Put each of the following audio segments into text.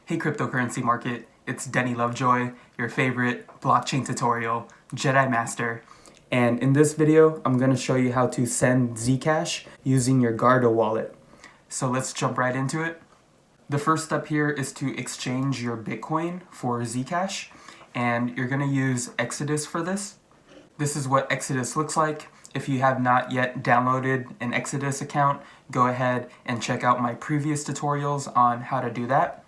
Hey cryptocurrency market, it's Denny Lovejoy, your favorite blockchain tutorial, Jedi Master. And in this video, I'm going to show you how to send Zcash using your Guarda Wallet. So let's jump right into it. The first step here is to exchange your Bitcoin for Zcash, and you're going to use Exodus for this. This is what Exodus looks like. If you have not yet downloaded an Exodus account, go ahead and check out my previous tutorials on how to do that.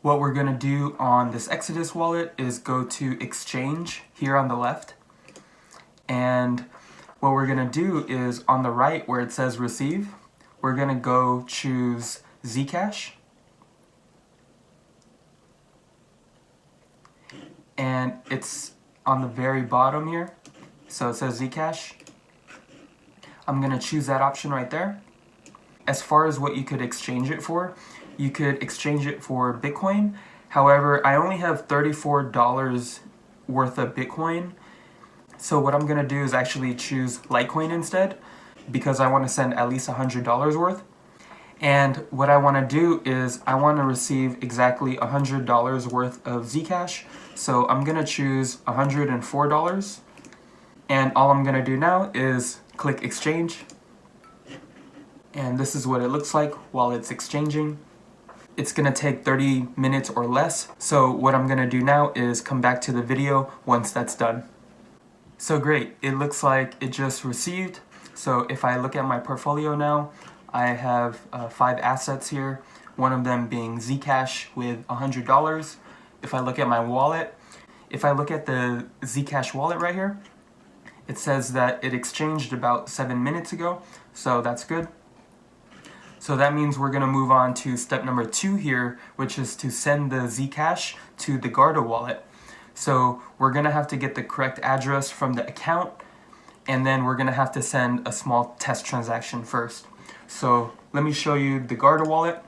What we're going to do on this Exodus wallet is go to Exchange here on the left. And what we're going to do is on the right where it says Receive, we're going to go choose Zcash. And it's on the very bottom here. So it says Zcash. I'm going to choose that option right there. As far as what you could exchange it for, you could exchange it for Bitcoin. However, I only have $34 worth of Bitcoin. So what I'm going to do is actually choose Litecoin instead, because I want to send at least $100 worth. And what I want to do is I want to receive exactly $100 worth of Zcash. So I'm going to choose $104. And all I'm going to do now is click Exchange. And this is what it looks like while it's exchanging. It's going to take 30 minutes or less. So what I'm going to do now is come back to the video once that's done. So great, it looks like it just received. So if I look at my portfolio now, I have 5 assets here, one of them being Zcash with $100. If I look at my wallet, if I look at the Zcash wallet right here, it says that it exchanged about 7 minutes ago, so that's good. So that means we're going to move on to step number 2 here, which is to send the Zcash to the Guarda Wallet. So we're going to have to get the correct address from the account, and then we're going to have to send a small test transaction first. So let me show you the Guarda Wallet.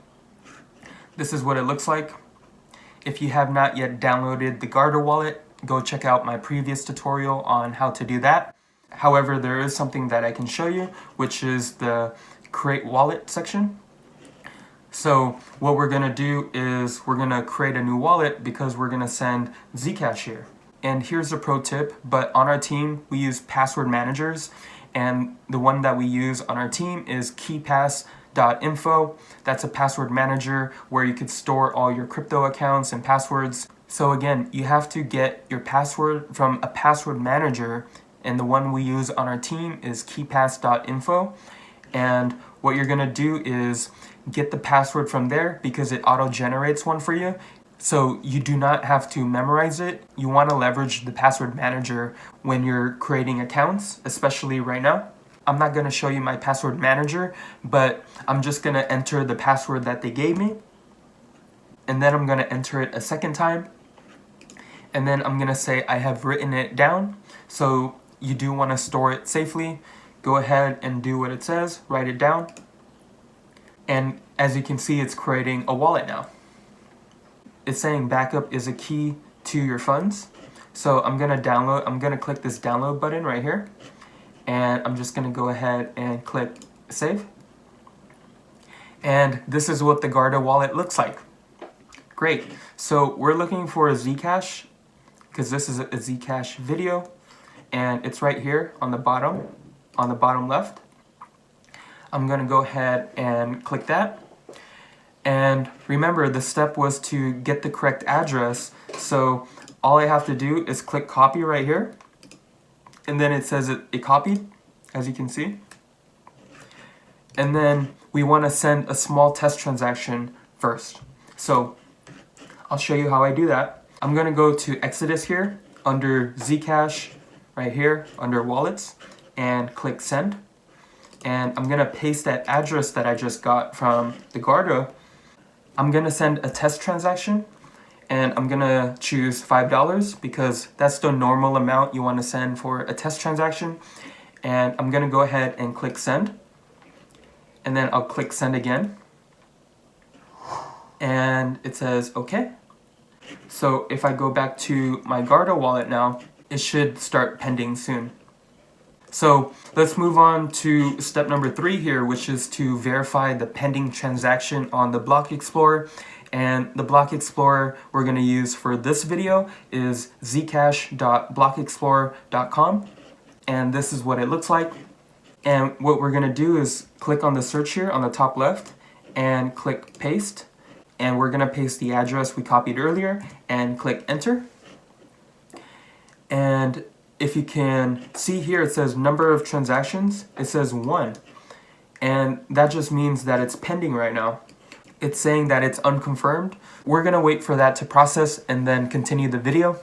This is what it looks like. If you have not yet downloaded the Guarda Wallet, go check out my previous tutorial on how to do that. However, there is something that I can show you, which is the Create Wallet section. So what we're going to do is we're going to create a new wallet because we're going to send Zcash here. And here's a pro tip, but on our team we use password managers, and the one that we use on our team is KeyPass.info. That's a password manager where you could store all your crypto accounts and passwords. So again, you have to get your password from a password manager, and the one we use on our team is KeyPass.info. And what you're going to do is get the password from there because it auto-generates one for you. So you do not have to memorize it. You want to leverage the password manager when you're creating accounts, especially right now. I'm not going to show you my password manager, but I'm just going to enter the password that they gave me. And then I'm going to enter it a second time. And then I'm going to say I have written it down. So you do want to store it safely. Go ahead and do what it says, write it down. And as you can see, it's creating a wallet now. It's saying backup is a key to your funds. So I'm going to click this download button right here. And I'm just going to go ahead and click save. And this is what the Guarda Wallet looks like. Great. So we're looking for a Zcash because this is a Zcash video. And it's right here on the bottom left. I'm going to go ahead and click that. And remember, the step was to get the correct address. So all I have to do is click copy right here. And then it says it copied, as you can see. And then we want to send a small test transaction first. So I'll show you how I do that. I'm going to go to Exodus here under Zcash right here under wallets and click send. And I'm going to paste that address that I just got from the Guarda. I'm going to send a test transaction, and I'm going to choose $5 because that's the normal amount you want to send for a test transaction. And I'm going to go ahead and click send. And then I'll click send again. And it says okay. So if I go back to my Guarda wallet now, it should start pending soon. So let's move on to step number 3 here, which is to verify the pending transaction on the Block Explorer. And the block explorer we're going to use for this video is zcash.blockexplorer.com, and this is what it looks like. And what we're going to do is click on the search here on the top left and click paste, and we're going to paste the address we copied earlier and click enter. And if you can see here, it says number of transactions, it says 1, and that just means that it's pending right now. It's saying that it's unconfirmed. We're gonna wait for that to process and then continue the video.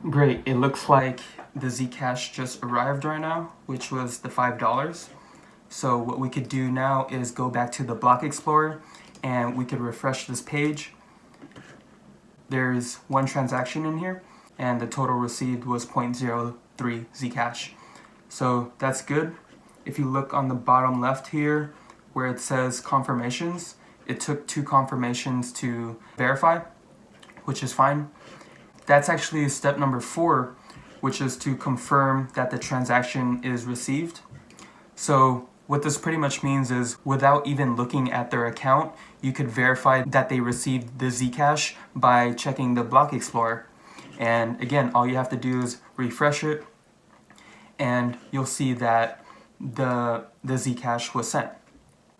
Great, it looks like the Zcash just arrived right now, which was the $5. So what we could do now is go back to the Block Explorer and we could refresh this page. There's 1 transaction in here and the total received was 0.03 Zcash. So that's good. If you look on the bottom left here where it says confirmations, it took 2 confirmations to verify, which is fine. That's actually step number 4, which is to confirm that the transaction is received. So what this pretty much means is without even looking at their account, you could verify that they received the Zcash by checking the Block Explorer. And again, all you have to do is refresh it and you'll see that the Zcash was sent.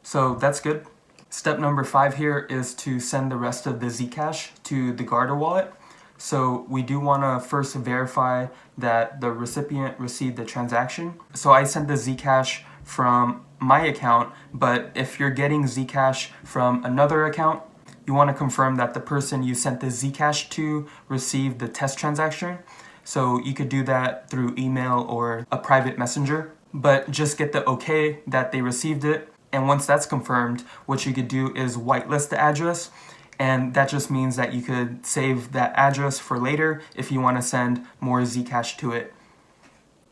So that's good. Step number 5 here is to send the rest of the Zcash to the Guarda Wallet. So we do want to first verify that the recipient received the transaction. So I sent the Zcash from my account, but if you're getting Zcash from another account, you want to confirm that the person you sent the Zcash to received the test transaction. So you could do that through email or a private messenger, but just get the okay that they received it. And once that's confirmed, what you could do is whitelist the address, and that just means that you could save that address for later if you want to send more Zcash to it.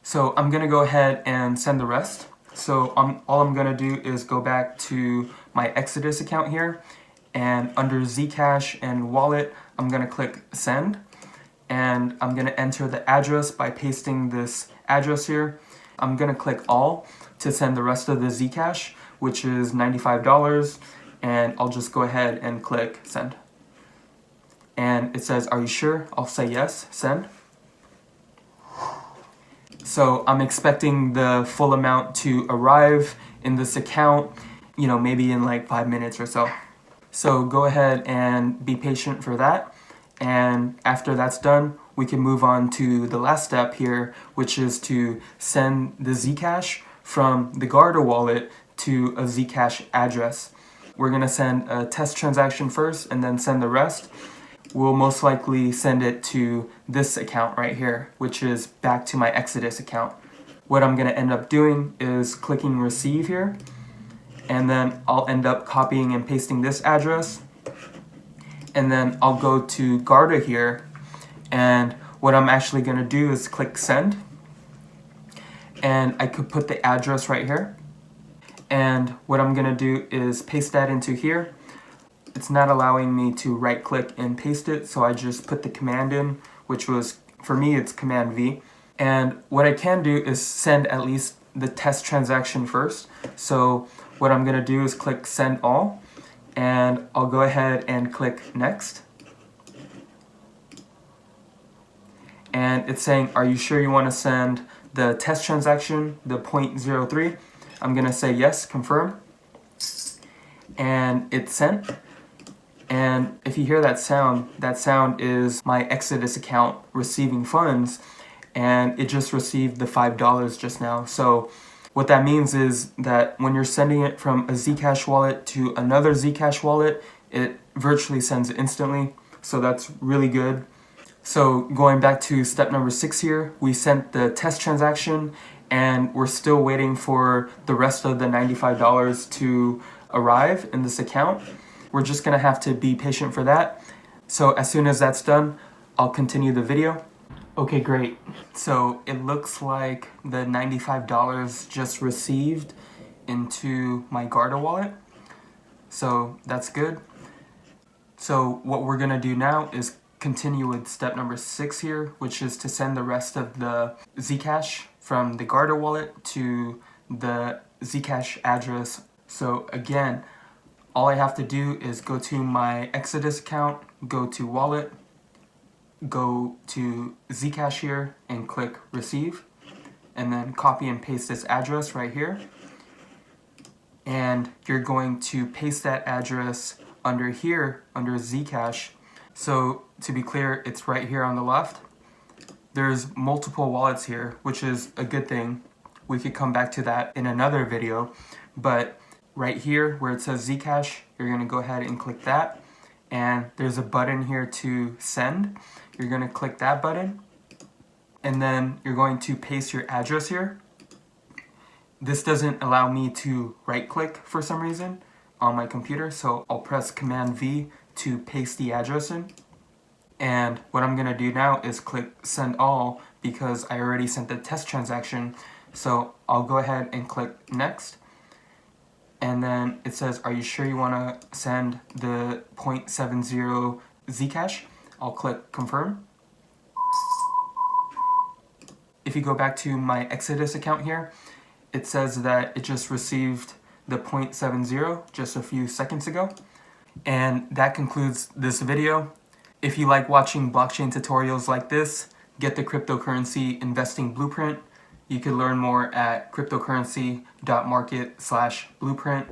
So I'm going to go ahead and send the rest. So all I'm going to do is go back to my Exodus account here, and under Zcash and wallet, I'm going to click send, and I'm going to enter the address by pasting this address here. I'm going to click all to send the rest of the Zcash, which is $95, and I'll just go ahead and click send. And it says, are you sure? I'll say yes, send. So I'm expecting the full amount to arrive in this account, maybe in like 5 minutes or so. So go ahead and be patient for that. And after that's done, we can move on to the last step here, which is to send the Zcash from the Guarda Wallet to a Zcash address. We're going to send a test transaction first and then send the rest. We'll most likely send it to this account right here, which is back to my Exodus account. What I'm going to end up doing is clicking receive here, and then I'll end up copying and pasting this address, and then I'll go to Guarda here, and what I'm actually going to do is click send, and I could put the address right here. And what I'm gonna do is paste that into here. It's not allowing me to right click and paste it, so I just put the command in, which was, for me, it's Command V. And what I can do is send at least the test transaction first. So what I'm gonna do is click send all, and I'll go ahead and click next. And it's saying, are you sure you wanna send the test transaction, the 0.03? I'm gonna say yes, confirm, and it's sent. And if you hear that sound is my Exodus account receiving funds, and it just received the $5 just now. So what that means is that when you're sending it from a Zcash wallet to another Zcash wallet, it virtually sends instantly. So that's really good. So going back to step number 6 here, we sent the test transaction, and we're still waiting for the rest of the $95 to arrive in this account. We're just gonna have to be patient for that. So as soon as that's done, I'll continue the video. Okay, great. So it looks like the $95 just received into my Guarda wallet. So that's good. So what we're gonna do now is continue with step number 6 here, which is to send the rest of the Zcash from the Guarda wallet to the Zcash address. So again, all I have to do is go to my Exodus account, go to Wallet, go to Zcash here and click Receive, and then copy and paste this address right here. And you're going to paste that address under here, under Zcash. So to be clear, it's right here on the left. There's multiple wallets here, which is a good thing. We could come back to that in another video, but right here where it says Zcash, you're gonna go ahead and click that. And there's a button here to send. You're gonna click that button, and then you're going to paste your address here. This doesn't allow me to right click for some reason on my computer, so I'll press Command V to paste the address in. And what I'm gonna do now is click Send All because I already sent the test transaction. So I'll go ahead and click Next. And then it says, are you sure you wanna send the 0.70 Zcash? I'll click Confirm. If you go back to my Exodus account here, it says that it just received the 0.70 just a few seconds ago. And that concludes this video. If you like watching blockchain tutorials like this, get the cryptocurrency investing blueprint. You can learn more at cryptocurrency.market/blueprint,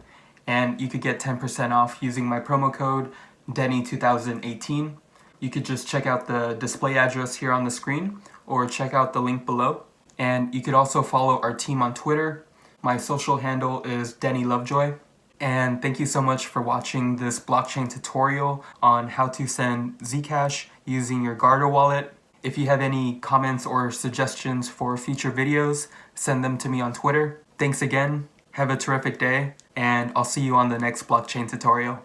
and you could get 10% off using my promo code Denny2018. You could just check out the display address here on the screen or check out the link below. And you could also follow our team on Twitter. My social handle is Denny Lovejoy. And thank you so much for watching this blockchain tutorial on how to send Zcash using your Guarda Wallet. If you have any comments or suggestions for future videos, send them to me on Twitter. Thanks again, have a terrific day, and I'll see you on the next blockchain tutorial.